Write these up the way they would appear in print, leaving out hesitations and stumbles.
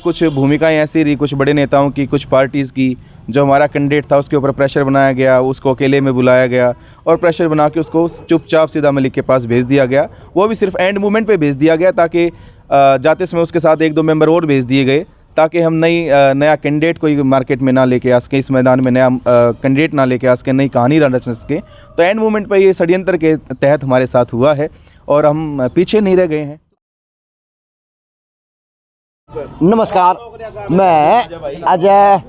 कुछ भूमिकाएं ऐसी रही कुछ बड़े नेताओं की, कुछ पार्टीज़ की, जो हमारा कैंडिडेट था उसके ऊपर प्रेशर बनाया गया, उसको अकेले में बुलाया गया और प्रेशर बना के उसको चुपचाप सीधा मलिक के पास भेज दिया गया। वो भी सिर्फ एंड मोमेंट पे भेज दिया गया ताकि जाते समय उसके साथ 1-2 मेंबर और भेज दिए गए ताकि हम नया कैंडिडेट कोई मार्केट में ना लेके आ सकें, इस मैदान में नया कैंडिडेट ना लेके आ सकें, नई कहानी ना रच सकें। तो एंड मोमेंट पर ये षड्यंत्र के तहत हमारे साथ हुआ है और हम पीछे नहीं रह गए हैं। नमस्कार, मैं अजय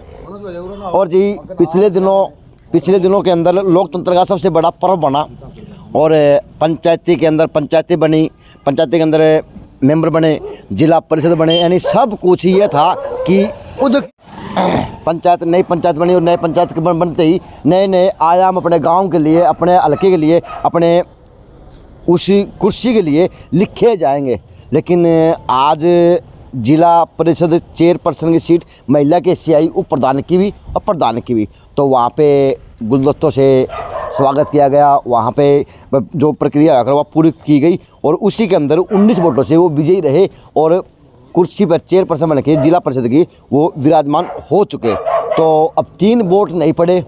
और जी पिछले दिनों के अंदर लोकतंत्र का सबसे बड़ा पर्व बना और पंचायती के अंदर पंचायतें बनी, पंचायती के अंदर मेंबर बने, जिला परिषद बने, यानी सब कुछ ये था कि नई पंचायत बनी और नए पंचायत के बनते ही नए आयाम अपने गांव के लिए, अपने हल्के के लिए, अपने उसी कुर्सी के लिए लिखे जाएंगे। लेकिन आज जिला परिषद चेयरपर्सन की सीट महिला के हिस्से आई, उप प्रधान की भी और प्रधान की भी। तो वहाँ पे गुलदस्तों से स्वागत किया गया, वहाँ पे जो प्रक्रिया है वो पूरी की गई और उसी के अंदर 19 वोटों से वो विजयी रहे और कुर्सी पर चेयरपर्सन बन के जिला परिषद की वो विराजमान हो चुके। तो अब 3 वोट नहीं पड़े,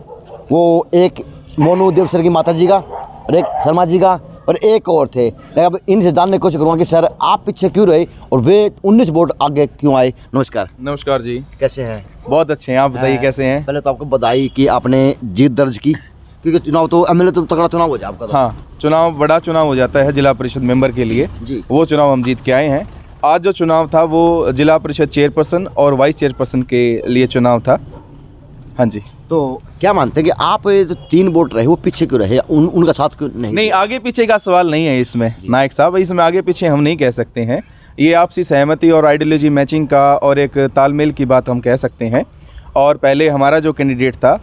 वो एक मोनू देवसर की माता जी का और एक शर्मा जी का और एक और थे। लेकिन अब इनसे जानने की कोशिश करूँगा कि सर आप पीछे क्यों रहे और वे 19 वोट आगे क्यों आए। नमस्कार। नमस्कार जी, कैसे हैं? बहुत अच्छे हैं, आप बताइए कैसे हैं? पहले तो आपको बधाई कि आपने जीत दर्ज की, क्योंकि चुनाव तो एमएलए तो तगड़ा चुनाव हो जाए आपका तो। हाँ, चुनाव बड़ा चुनाव हो जाता है जिला परिषद मेंबर के लिए जी। वो चुनाव हम जीत के आए हैं। आज जो चुनाव था वो जिला परिषद चेयरपर्सन और वाइस चेयरपर्सन के लिए चुनाव था। हाँ जी। तो क्या मानते हैं कि आप जो 3 वोट रहे वो पीछे क्यों रहे, उनका साथ क्यों नहीं? आगे पीछे का सवाल नहीं है इसमें नायक साहब, इसमें आगे पीछे हम नहीं कह सकते हैं। ये आपसी सहमति और आइडियोलॉजी मैचिंग का और एक तालमेल की बात हम कह सकते हैं। और पहले हमारा जो कैंडिडेट था,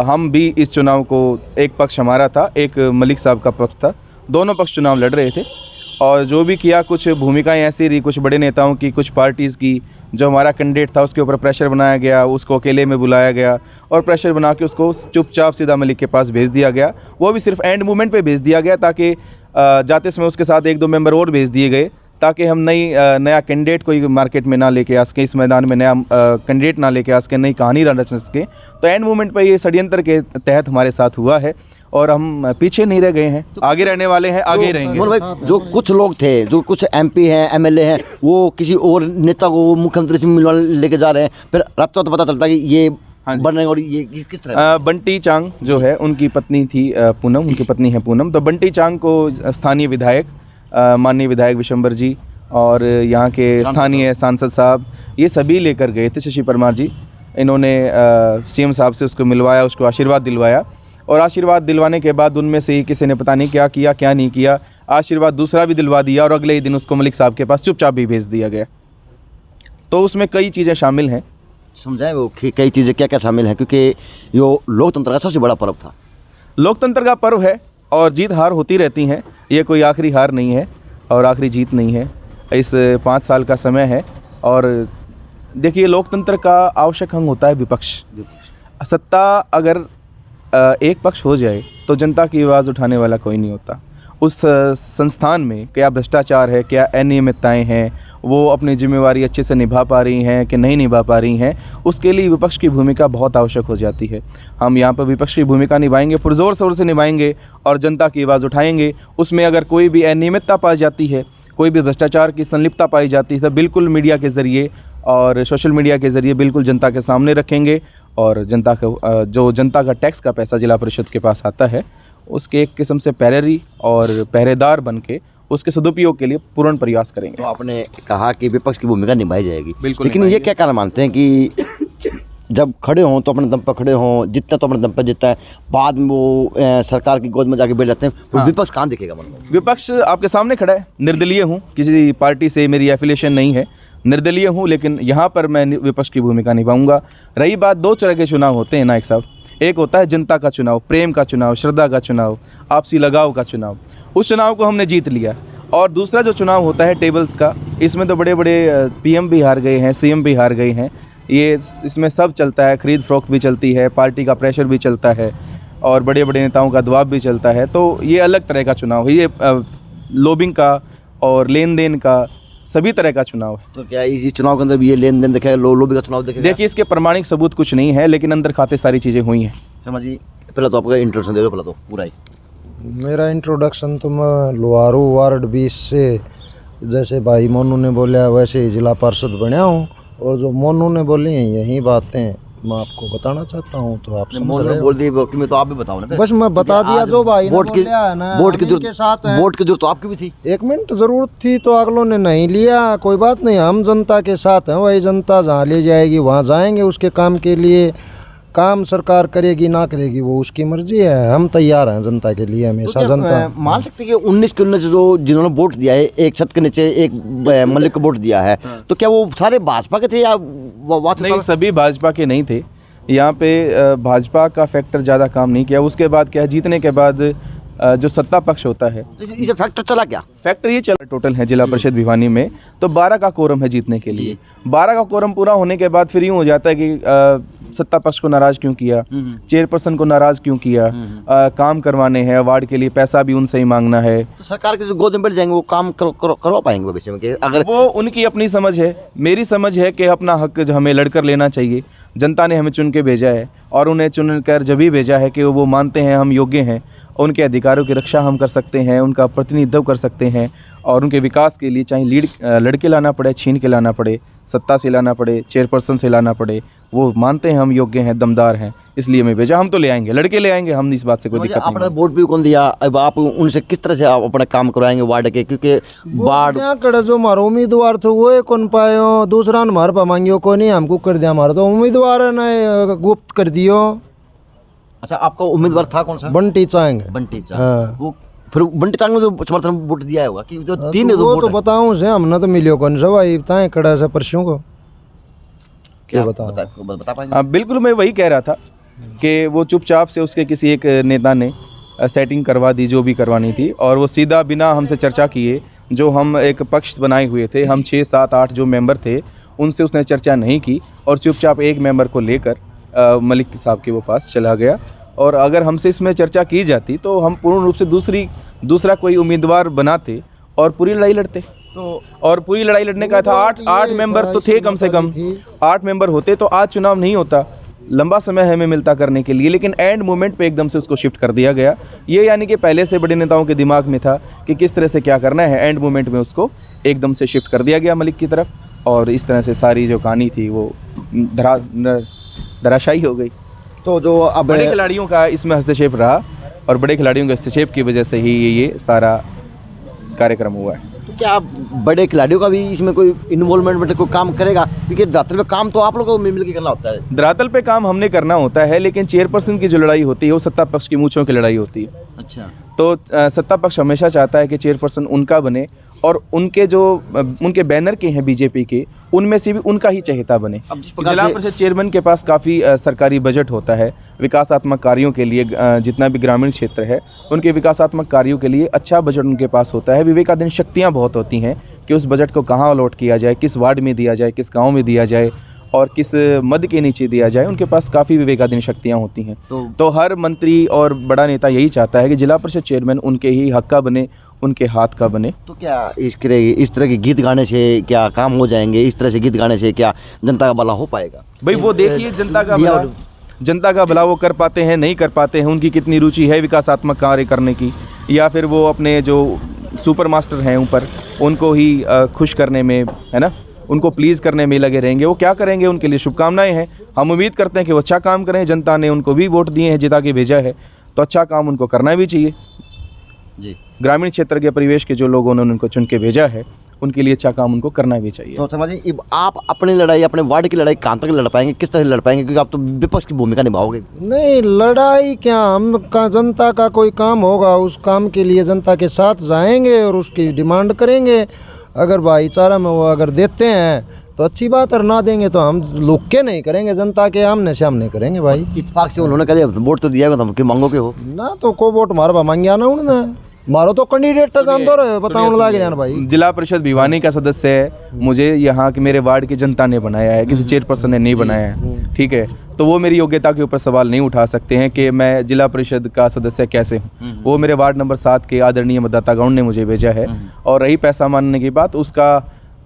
हम भी इस चुनाव को, एक पक्ष हमारा था, एक मलिक साहब का पक्ष था, दोनों पक्ष चुनाव लड़ रहे थे। और जो भी किया कुछ भूमिकाएं ऐसी रही कुछ बड़े नेताओं की, कुछ पार्टीज़ की, जो हमारा कैंडिडेट था उसके ऊपर प्रेशर बनाया गया, उसको अकेले में बुलाया गया और प्रेशर बना के उसको चुपचाप सीधा मलिक के पास भेज दिया गया। वो भी सिर्फ एंड मोमेंट पे भेज दिया गया ताकि जाते समय उसके साथ 1-2 मेंबर और भेज दिए गए ताकि हम नया कैंडिडेट कोई मार्केट में ना लेके आ सकें, इस मैदान में नया कैंडिडेट ना लेके आ सकें, नई कहानी ना रच सकें। तो एंड मोमेंट पर ये षड्यंत्र के तहत हमारे साथ हुआ है और हम पीछे नहीं रह गए हैं, आगे रहने वाले हैं, आगे ही रहेंगे। भाई, जो कुछ लोग थे, जो कुछ एमपी हैं, एमएलए हैं, वो किसी और नेता को मुख्यमंत्री से मिलवा लेके जा रहे हैं, फिर रातों तो पता चलता है कि ये बन रहे और ये किस तरह। बंटी चांग जो है उनकी पत्नी थी पूनम, उनकी पत्नी है पूनम। तो बंटी चांग को स्थानीय विधायक माननीय विधायक विशंबर जी और यहाँ के स्थानीय सांसद साहब ये सभी लेकर गए थे, शशि परमार जी। इन्होंने सीएम साहब से उसको मिलवाया, उसको आशीर्वाद दिलवाया और आशीर्वाद दिलवाने के बाद उनमें से ही किसी ने पता नहीं क्या किया क्या नहीं किया, आशीर्वाद दूसरा भी दिलवा दिया और अगले ही दिन उसको मलिक साहब के पास चुपचाप भी भेज दिया गया। तो उसमें कई चीज़ें शामिल हैं। समझाएं वो कई चीज़ें क्या क्या शामिल हैं, क्योंकि यो लोकतंत्र का सबसे बड़ा पर्व था। लोकतंत्र का पर्व है और जीत हार होती रहती हैं, ये कोई आखिरी हार नहीं है और आखिरी जीत नहीं है। इस 5 साल का समय है और देखिए लोकतंत्र का आवश्यक अंग होता है विपक्ष। सत्ता अगर एक पक्ष हो जाए तो जनता की आवाज़ उठाने वाला कोई नहीं होता। उस संस्थान में क्या भ्रष्टाचार है, क्या अनियमितताएं हैं, वो अपनी जिम्मेवारी अच्छे से निभा पा रही हैं कि नहीं निभा पा रही हैं, उसके लिए विपक्ष की भूमिका बहुत आवश्यक हो जाती है। हम यहाँ पर विपक्ष की भूमिका निभाएंगे, पुरजोर शोर से निभाएंगे और जनता की आवाज़ उठाएंगे। उसमें अगर कोई भी अनियमितता पाई जाती है, कोई भी भ्रष्टाचार की संलिप्तता पाई जाती है तो बिल्कुल मीडिया के ज़रिए और सोशल मीडिया के ज़रिए बिल्कुल जनता के सामने रखेंगे और जनता का जो जनता का टैक्स का पैसा जिला परिषद के पास आता है उसके एक किस्म से पैरेरी और पहरेदार बन के उसके सदुपयोग के लिए पूर्ण प्रयास करेंगे। तो आपने कहा कि विपक्ष की भूमिका निभाई जाएगी, बिल्कुल। लेकिन ये क्या कारण मानते हैं कि जब खड़े हों तो अपने दम पर खड़े हों, जितना तो अपने दम पर जितना है, बाद में वो सरकार की गोद में जाके बैठ जाते हैं, तो विपक्ष कहाँ दिखेगा? मतलब विपक्ष आपके सामने खड़ा है। निर्दलीय हूँ, किसी पार्टी से मेरी एफिलिएशन नहीं है, निर्दलीय हूँ, लेकिन यहाँ पर मैं विपक्ष की भूमिका निभाऊंगा। रही बात, 2 तरह के चुनाव होते हैं नायक साहब। एक होता है जनता का चुनाव, प्रेम का चुनाव, श्रद्धा का चुनाव, आपसी लगाव का चुनाव। उस चुनाव को हमने जीत लिया। और दूसरा जो चुनाव होता है टेबल का, इसमें तो बड़े बड़े पीएम भी हार गए हैं, सीएम भी हार गए हैं। इसमें सब चलता है, खरीद फरोख्त भी चलती है, पार्टी का प्रेशर भी चलता है और बड़े बड़े नेताओं का दबाव भी चलता है। तो ये अलग तरह का चुनाव है, ये लॉबिंग का और लेन देन का सभी तरह का चुनाव है। तो क्या इस चुनाव के अंदर भी ये लेन देन देखेगा, लोबी का चुनाव देखेगा? देखिए, इसके प्रमाणिक सबूत कुछ नहीं है, लेकिन अंदर खाते सारी चीज़ें हुई हैं। शर्मा जी, पहले तो आपका इंट्रोडक्शन दे दो, पहले तो पूरा ही। मेरा इंट्रोडक्शन तो मैं लोहारू वार्ड 20 से, जैसे भाई मोनू ने बोला वैसे ही जिला पार्षद बना हूँ, और जो मोनू ने बोली हैं यही बातें मैं आपको बताना चाहता हूँ, तो आप समझ रहे हो। बोल दी मैं तो आप भी बताओ ना। बस मैं बता दिया जो भाई ने वोट की बोला है ना, वोट की हम इनके साथ हैं। वोट की जरूरत तो आपकी भी थी। 1 मिनट जरूरत थी तो अगलों ने नहीं लिया, कोई बात नहीं, हम जनता के साथ हैं। वही जनता जहाँ ले जाएगी वहाँ जाएंगे, उसके काम के लिए। काम सरकार करेगी ना करेगी वो उसकी मर्जी है, हम तैयार हैं जनता के लिए हमेशा। तो जनता मान सकते हैं कि 19 के 19 जो जिन्होंने वोट दिया है, एक छत के नीचे एक मलिक को वोट दिया है, तो क्या वो सारे भाजपा के थे या नहीं, सभी भाजपा के नहीं थे। यहाँ पे भाजपा का फैक्टर ज़्यादा काम नहीं किया। उसके बाद क्या है, जीतने के बाद जो सत्ता पक्ष होता है, इसे फैक्टर चला क्या? फैक्टर ये चला टोटल है जिला परिषद भिवानी में तो 12 का कोरम है जीतने के लिए। 12 का कोरम पूरा होने के बाद फिर यूँ हो जाता है कि सत्ता पक्ष को नाराज क्यों किया, चेयरपर्सन को नाराज क्यों किया, काम करवाने हैं वार्ड के लिए, पैसा भी उनसे ही मांगना है। तो सरकार के जो गोद में बैठ जाएंगे वो काम करवा पाएंगे भविष्य में? अगर वो उनकी अपनी समझ है, मेरी समझ है कि अपना हक जो हमें लड़कर लेना चाहिए। जनता ने हमें चुन के भेजा है और उन्हें चुनकर जब भी भेजा है कि वो मानते हैं हम योग्य हैं, उनके अधिकारों की रक्षा हम कर सकते हैं, उनका प्रतिनिधित्व कर सकते हैं, और उनके विकास के लिए चाहे लड़के लाना पड़े, छीन के लाना पड़े, सत्ता से लाना पड़े, चेयरपर्सन से लाना पड़े, वो मानते हैं हम योग्य हैं, दमदार हैं, इसलिए हमें भेजा। हम तो ले आएंगे, लड़के ले आएंगे, हम इस बात से कोई दिक्कत नहीं। आपने वोट भी कौन दिया, अब आप उनसे किस तरह से आप अपना काम करवाएंगे वार्ड के? क्योंकि वार्ड कड़े जो हमारा उम्मीदवार थे वो कौन पायो, दूसरा हमारे पा मांगियो को नहीं, हमको कर दिया। हमारा तो उम्मीदवार ने गुप्त कर दियो। अच्छा, आपका उम्मीदवार था कौन सा? बंटी चांग। बंटी चांग। हाँ। वो फिर बंटी चांग ने जो समर्थन वोट दिया होगा कि जो तीन जो वो वोट तो है। बताऊं से हमने तो मिलियो कौन सा भाई, बताएं कड़ा से परसों को क्या बताओ। बता पाएंगे? हाँ बिल्कुल, मैं वही कह रहा था कि वो चुपचाप से उसके किसी एक नेता ने सेटिंग करवा दी जो भी करवानी थी, और वो सीधा बिना हमसे चर्चा किए, जो हम एक पक्ष बनाए हुए थे, हम 6, 7, 8 जो मेंबर थे, उनसे उसने चर्चा नहीं की और चुपचाप एक मेंबर को लेकर मलिक साहब के वो पास चला गया। और अगर हमसे इसमें चर्चा की जाती तो हम पूर्ण रूप से दूसरा कोई उम्मीदवार बनाते और पूरी लड़ाई लड़ते। तो और पूरी लड़ाई लड़ने का था, 8 मेंबर तो थे कम से कम, 8 मेंबर होते तो आज चुनाव नहीं होता, लंबा समय हमें मिलता करने के लिए, लेकिन एंड मोमेंट पे एकदम से उसको शिफ्ट कर दिया गया। ये यानी कि पहले से बड़े नेताओं के दिमाग में था कि किस तरह से क्या करना है, एंड मोमेंट में उसको एकदम से शिफ्ट कर दिया गया मलिक की तरफ, और इस तरह से सारी जो कहानी थी वो धराशायी हो गई। तो जो अब बड़े खिलाड़ियों का इसमें हस्तक्षेप रहा, और बड़े खिलाड़ियों के हस्तक्षेप की वजह से ही ये सारा कार्यक्रम हुआ है। तो क्या बड़े खिलाड़ियों का भी इसमें कोई इन्वॉल्वमेंट मतलब कोई काम करेगा? क्योंकि धरातल पे काम तो आप लोगों को मिल के करना होता है। धरातल पे काम हमने करना होता है, लेकिन चेयरपर्सन की जो लड़ाई होती है वो सत्ता पक्ष की मूंछों की लड़ाई होती है। अच्छा। तो सत्ता पक्ष हमेशा चाहता है कि चेयरपर्सन उनका बने, और उनके बैनर के हैं बीजेपी के, उनमें से भी उनका ही चहेता बने। अब जिस प्रकार जिला से- परिषद चेयरमैन के पास काफ़ी सरकारी बजट होता है विकासात्मक कार्यों के लिए, जितना भी ग्रामीण क्षेत्र है उनके विकासात्मक कार्यों के लिए अच्छा बजट उनके पास होता है। विवेकाधीन शक्तियाँ बहुत होती हैं कि उस बजट को कहाँ अलॉट किया जाए, किस वार्ड में दिया जाए, किस गाँव में दिया जाए, और किस मद के नीचे दिया जाए। उनके पास काफ़ी विवेकाधीन शक्तियाँ होती हैं। तो हर मंत्री और बड़ा नेता यही चाहता है कि जिला परिषद चेयरमैन उनके ही हक का बने, उनके हाथ का बने। तो क्या इस तरह के गीत गाने से क्या काम हो जाएंगे? इस तरह से गीत गाने से क्या जनता का भला हो पाएगा? भाई वो देखिए, जनता का भला वो कर पाते हैं, नहीं कर पाते हैं, उनकी कितनी रुचि है विकासात्मक कार्य करने की, या फिर वो अपने जो सुपर मास्टर हैं ऊपर उनको ही खुश करने में, है ना, उनको प्लीज़ करने में लगे रहेंगे। वो क्या करेंगे, उनके लिए शुभकामनाएं हैं। हम उम्मीद करते हैं कि वो अच्छा काम करें। जनता ने उनको भी वोट दिए हैं, जिता के भेजा है, तो अच्छा काम उनको करना भी चाहिए। जी। ग्रामीण क्षेत्र के परिवेश के जो लोगों ने उनको चुन के भेजा है, उनके लिए अच्छा काम उनको करना भी चाहिए। तो समझिए, आप अपनी लड़ाई, अपने वार्ड की लड़ाई कहाँ तक लड़ पाएंगे, किस तरह से लड़ पाएंगे? क्योंकि आप तो विपक्ष की भूमिका निभाओगे। नहीं, लड़ाई क्या, हम का जनता का कोई काम होगा उस काम के लिए जनता के साथ जाएंगे और उसकी डिमांड करेंगे। अगर भाईचारा में वो अगर देते हैं तो अच्छी बात, और ना देंगे तो हम लुक के नहीं करेंगे, जनता के आमने सामने करेंगे भाई। इत्तेफाक से उन्होंने कहा वोट तो दिया तुम मांगो के हो ना, तो को वोट मारवा मांगिया ना उन्होंने, मारो तो कैंडिडेट तो जान दो रहे बताओ लग रहा भाई। जिला परिषद भिवानी का सदस्य है, मुझे यहाँ की मेरे वार्ड की जनता ने बनाया है, किसी चेयरपर्सन ने नहीं बनाया है, ठीक है। तो वो मेरी योग्यता के ऊपर सवाल नहीं उठा सकते हैं कि मैं जिला परिषद का सदस्य कैसे हूँ। वो मेरे वार्ड नंबर 7 के आदरणीय मतदाता गण ने मुझे भेजा है। और रही पैसा मानने की बात, उसका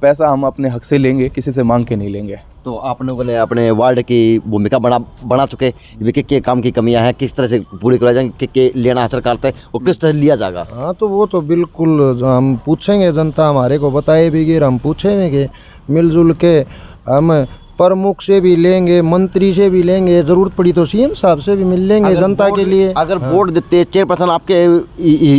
पैसा हम अपने हक से लेंगे, किसी से मांग के नहीं लेंगे। तो आप लोगों ने अपने वार्ड की भूमिका बना चुके, के काम की कमियां हैं, किस तरह से पूरी कराई जाएंगी, के लेना है सरकार से और किस तरह लिया जाएगा? हाँ तो वो तो बिल्कुल हम पूछेंगे, जनता हमारे को बताए भी गिर, हम पूछेंगे मिलजुल के, हम प्रमुख से भी लेंगे, मंत्री से भी लेंगे, ज़रूरत पड़ी तो सीएम साहब से भी मिल लेंगे जनता के लिए। अगर वोट देते चेयरपर्सन आपके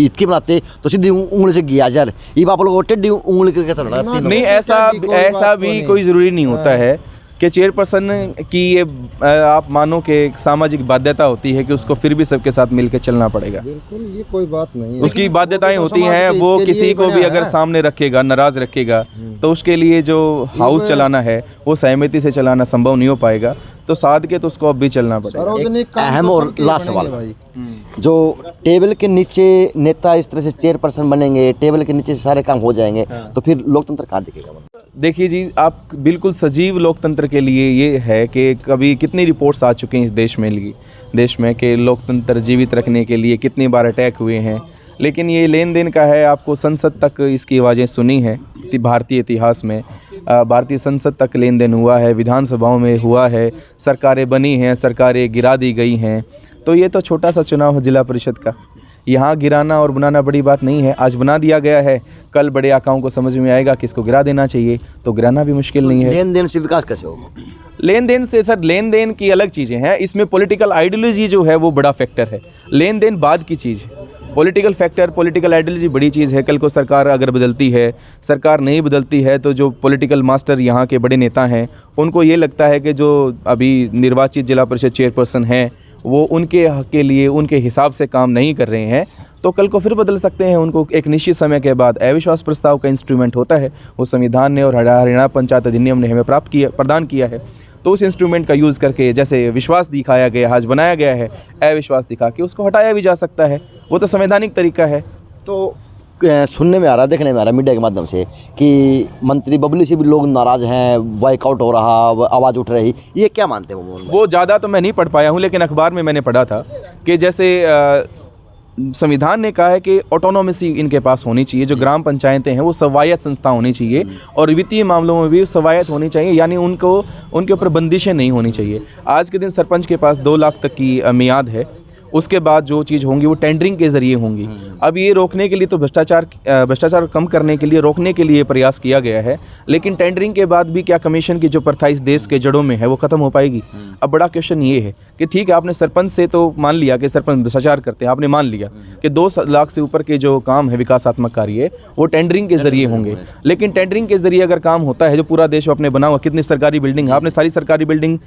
इसकी बनाते तो सीधी उंगली से गिया यार, ये आप लोग टेढ़ी उंगली करके चल रहा है। नहीं, ऐसा भी कोई ज़रूरी नहीं होता है कि चेयरपर्सन की ये आप मानो कि एक सामाजिक बाध्यता होती है कि उसको फिर भी सबके साथ मिलकर चलना पड़ेगा। बिल्कुल, ये कोई बात नहीं है। उसकी बाध्यताएं होती हैं, वो किसी को भी अगर सामने रखेगा, नाराज रखेगा, तो उसके लिए जो हाउस चलाना है वो सहमति से चलाना संभव नहीं हो पाएगा। तो साध के तो उसको अब भी चलना पड़ेगा। अहम और लास्ट सवाल, जो टेबल के नीचे नेता इस तरह से चेयरपर्सन बनेंगे, टेबल के नीचे सारे काम हो जाएंगे, तो फिर लोकतंत्र कहाँ दिखेगा? देखिए जी, आप बिल्कुल सजीव लोकतंत्र के लिए ये है कि कभी कितनी रिपोर्ट्स आ चुकी हैं इस देश में कि लोकतंत्र जीवित रखने के लिए कितनी बार अटैक हुए हैं, लेकिन ये लेन देन का है। आपको संसद तक इसकी आवाज़ें सुनी हैं भारतीय इतिहास में, भारतीय संसद तक लेन देन हुआ है, विधानसभाओं में हुआ है, सरकारें बनी हैं, सरकारें गिरा दी गई हैं। तो ये तो छोटा सा चुनाव है जिला परिषद का, यहाँ गिराना और बनाना बड़ी बात नहीं है। आज बना दिया गया है, कल बड़े आकाओं को समझ में आएगा कि इसको गिरा देना चाहिए, तो गिराना भी मुश्किल नहीं है। लेन देन से विकास कैसे होगा? लेन देन से सर, लेन देन की अलग चीज़ें हैं, इसमें पॉलिटिकल आइडियोलॉजी जो है वो बड़ा फैक्टर है, लेन देन बाद की चीज़ है। पॉलिटिकल फैक्टर, पॉलिटिकल आइडियोलॉजी बड़ी चीज़ है। कल को सरकार अगर बदलती है, सरकार नहीं बदलती है, तो जो पॉलिटिकल मास्टर यहाँ के बड़े नेता हैं उनको ये लगता है कि जो अभी निर्वाचित जिला परिषद चेयरपर्सन हैं वो उनके हक के लिए उनके हिसाब से काम नहीं कर रहे हैं, तो कल को फिर बदल सकते हैं उनको। एक निश्चित समय के बाद अविश्वास प्रस्ताव का इंस्ट्रूमेंट होता है, वो संविधान ने और हरियाणा पंचायत अधिनियम ने हमें प्रदान किया है। तो उस इंस्ट्रूमेंट का यूज़ करके जैसे विश्वास दिखाया गया, आज बनाया गया है, अविश्वास दिखा के उसको हटाया भी जा सकता है, वो तो संवैधानिक तरीका है। तो सुनने में आ रहा, देखने में आ रहा मीडिया के माध्यम से कि मंत्री बबली से भी लोग नाराज़ हैं, वाइकआउट हो रहा, आवाज़ उठ रही, ये क्या मानते हैं वो ज़्यादा तो मैं नहीं पढ़ पाया हूँ, लेकिन अखबार में मैंने पढ़ा था कि जैसे संविधान ने कहा है कि ऑटोनोमेसी इनके पास होनी चाहिए, जो ग्राम पंचायतें हैं वो स्वायत्त संस्था होनी चाहिए और वित्तीय मामलों में भी स्वायत्त होनी चाहिए, यानी उनके ऊपर बंदिशें नहीं होनी चाहिए। आज के दिन सरपंच के पास 2 लाख तक की मियाद है, उसके बाद जो चीज़ होंगी वो टेंडरिंग के ज़रिए होंगी। अब ये रोकने के लिए तो भ्रष्टाचार कम करने के लिए, रोकने के लिए प्रयास किया गया है, लेकिन टेंडरिंग के बाद भी क्या कमीशन की जो प्रथा इस देश के जड़ों में है वो ख़त्म हो पाएगी? अब बड़ा क्वेश्चन ये है कि ठीक है, आपने सरपंच से तो मान लिया कि सरपंच भ्रष्टाचार करते हैं, आपने मान लिया कि 2 लाख से ऊपर के जो काम है विकासात्मक कार्य वो टेंडरिंग के ज़रिए होंगे, लेकिन टेंडरिंग के ज़रिए अगर काम होता है, जो पूरा देश अपने बना हुआ, कितनी सरकारी बिल्डिंग है, आपने सारी सरकारी बिल्डिंग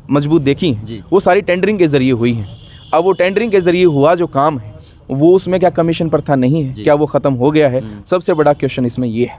मजबूत देखी हैं, वो सारी टेंडरिंग के ज़रिए हुई हैं। अब वो टेंडरिंग के ज़रिए हुआ जो काम है वो उसमें क्या कमीशन प्रथा नहीं है? क्या वो ख़त्म हो गया है? सबसे बड़ा क्वेश्चन इसमें ये है।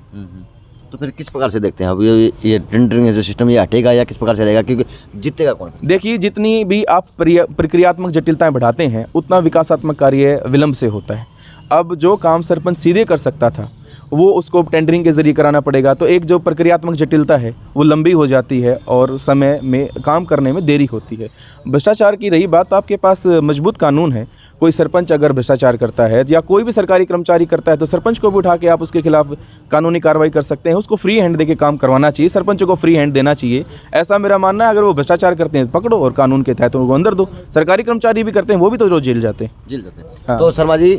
तो फिर किस प्रकार से देखते हैं अब ये टेंडरिंग जो सिस्टम ये हटेगा या किस प्रकार से रहेगा, क्योंकि जीतेगा कौन? देखिए, जितनी भी आप प्रक्रियात्मक जटिलताएं बढ़ाते हैं उतना विकासात्मक कार्य विलंब से होता है। अब जो काम सरपंच सीधे कर सकता था वो उसको टेंडरिंग के ज़रिए कराना पड़ेगा, तो एक जो प्रक्रियात्मक जटिलता है वो लंबी हो जाती है और समय में काम करने में देरी होती है। भ्रष्टाचार की रही बात, तो आपके पास मजबूत कानून है। कोई सरपंच अगर भ्रष्टाचार करता है या कोई भी सरकारी कर्मचारी करता है तो सरपंच को भी उठा के आप उसके खिलाफ कानूनी कार्रवाई कर सकते हैं। उसको फ्री हैंड देके काम करवाना चाहिए, सरपंच को फ्री हैंड देना चाहिए, ऐसा मेरा मानना है। अगर वो भ्रष्टाचार करते हैं पकड़ो और कानून के तहत उनको अंदर दो। सरकारी कर्मचारी भी करते हैं, वो भी तो रोज जेल जाते हैं। हाँ। तो शर्मा जी,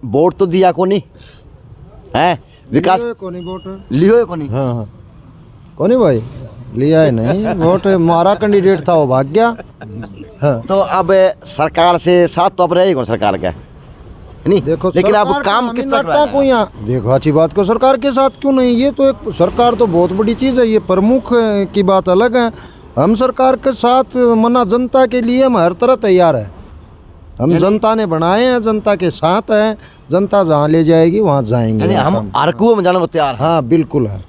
वोट तो दिया को नहीं है, विकास कोनी वोट लियो को नहीं? हाँ कोनी भाई लिया है नहीं वोट, हमारा कैंडिडेट था वो भाग गया। हाँ। तो अब सरकार से साथ तो अब रहेगा सरकार का नहीं, देखो लेकिन अब काम किस तरह को यहाँ देखो, अच्छी बात को सरकार के साथ क्यों नहीं? ये तो एक सरकार तो बहुत बड़ी चीज़ है, ये प्रमुख की बात अलग है। हम सरकार के साथ मना जनता के लिए हम हर तरह तैयार है। हम जनता ने बनाए हैं, जनता के साथ है, जनता जहाँ ले जाएगी वहाँ जाएंगे। हम हर कुएं में जाने को तैयार। हाँ बिल्कुल है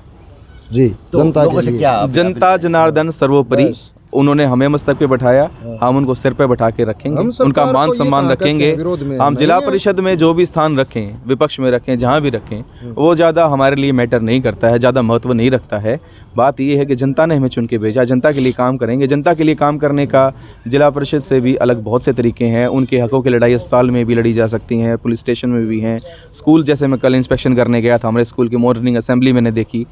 जी। तो जनता के लिए क्या जनता जनार्दन सर्वोपरि, उन्होंने हमें मस्तक पे बैठाया, हम उनको सिर पे बैठा के रखेंगे, हम सरकार उनका मान को ये सम्मान कहा करते रखेंगे। हैं, विरोध में हम नहीं जिला है। परिषद में जो भी स्थान रखें, विपक्ष में रखें, जहाँ भी रखें, वो ज़्यादा हमारे लिए मैटर नहीं करता है, ज़्यादा महत्व नहीं रखता है। बात ये है कि जनता ने हमें चुन के भेजा, जनता के लिए काम करेंगे। जनता के लिए काम करने का जिला परिषद से भी अलग बहुत से तरीके हैं। उनके हकों की लड़ाई अस्पताल में भी लड़ी जा सकती हैं, पुलिस स्टेशन में भी हैं, स्कूल जैसे मैं कल इंस्पेक्शन करने गया था, हमारे स्कूल की मॉर्निंग असेंबली मैंने देखी।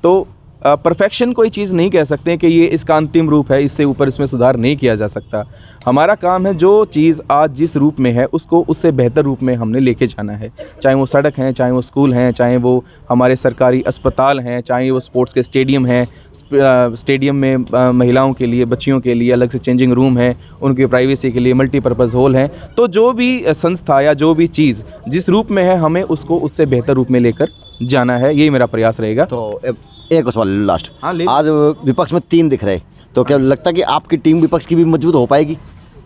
तो परफेक्शन कोई चीज़ नहीं कह सकते कि ये इसका अंतिम रूप है, इससे ऊपर इसमें सुधार नहीं किया जा सकता। हमारा काम है जो चीज़ आज जिस रूप में है उसको उससे बेहतर रूप में हमने लेके जाना है, चाहे वो सड़क हैं, चाहे वो स्कूल हैं, चाहे वो हमारे सरकारी अस्पताल हैं, चाहे वो स्पोर्ट्स के स्टेडियम हैं। स्टेडियम में महिलाओं के लिए, बच्चियों के लिए अलग से चेंजिंग रूम है, उनकी प्राइवेसी के लिए मल्टीपर्पज़ हॉल हैं। तो जो भी संस्था या जो भी चीज़ जिस रूप में है, हमें उसको उससे बेहतर रूप में लेकर जाना है, यही मेरा प्रयास रहेगा। तो एक सवाल लास्ट। हाँ, ले। आज विपक्ष में 3 दिख रहे, तो क्या लगता है कि आपकी टीम विपक्ष की भी मजबूत हो पाएगी?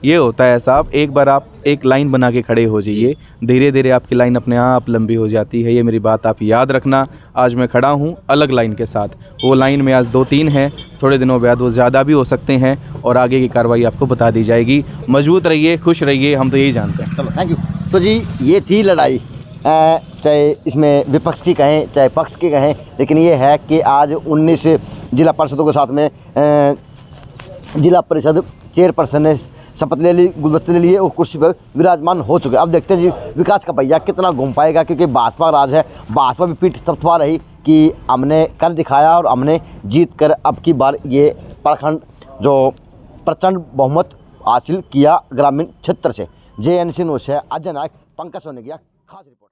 ये होता है साहब, एक बार आप एक लाइन बना के खड़े हो जाइए, धीरे धीरे आपकी लाइन अपने आप लंबी हो जाती है। ये मेरी बात आप याद रखना। आज मैं खड़ा हूँ अलग लाइन के साथ, वो लाइन में आज 2-3 हैं, थोड़े दिनों बाद वो ज़्यादा भी हो सकते हैं और आगे की कार्रवाई आपको बता दी जाएगी। मजबूत रहिए, खुश रहिए, हम तो यही जानते हैं। चलो, थैंक यू। तो जी, ये थी लड़ाई, चाहे इसमें विपक्ष की कहें चाहे पक्ष की कहें, लेकिन ये है कि आज 19 जिला परिषदों के साथ में जिला परिषद चेयरपर्सन ने शपथ ले ली, गुलदस्ते ले लिए और कुर्सी पर विराजमान हो चुके। अब देखते हैं जी विकास का पहिया कितना घूम पाएगा, क्योंकि भाजपा राज है। भाजपा भी पीठ थपथपा रही कि हमने कर दिखाया और हमने जीत कर अब की बार ये प्रखंड जो प्रचंड बहुमत हासिल किया ग्रामीण क्षेत्र से। JNC न्यूज़ से अजय नायक, पंकज सोनेगिया, खास रिपोर्ट।